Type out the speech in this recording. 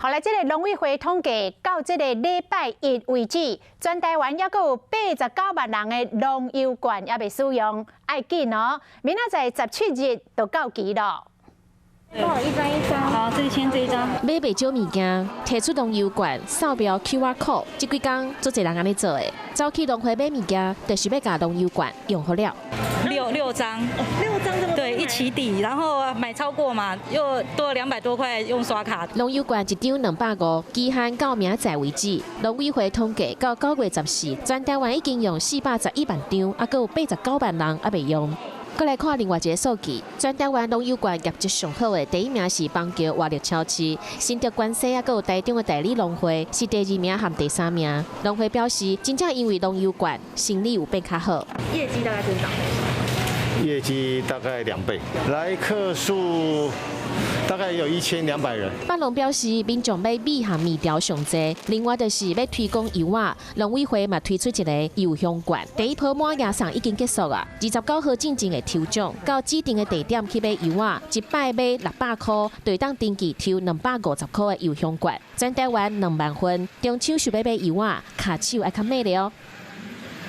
后来，这个农委会统计到这个礼拜一为止，全台湾还阁有89万人的农油罐还未使用，爱紧哦！明仔载17日就到期了。一张。好，这个签这一张。买袂少物件，摕出农油罐，扫描 QR code， 这几天做侪人安尼做的。走去农会买物件，就是要甲农油罐用好了。六张，这么对，一起抵，然后买超过嘛，又多了200多块用刷卡。农油罐一张250，期限到明仔载为止。农委会统计到9月14，全台湾已经用411万张，还阁有89万人还未用。再来看另外一个数据，全台湾农油罐业绩上好的第一名是邦桥活力超市，新竹关西还有台中的代理农会是第2名和第3名。农会表示，真正因为农油罐生意有变较好，业绩大概增长。业绩大概2倍，来客数大概有1200人。北农表示，民众买米和面条上济，另外就是要推广油啊。农委会嘛推出一个油香罐，第一波满额送已经结束啊。29号进行的抽奖，到指定的地点去买油啊，一摆买600块，就当登记抽250块的油香罐。全台湾2万份，中秋想要买油啊，卡手爱较美了哦。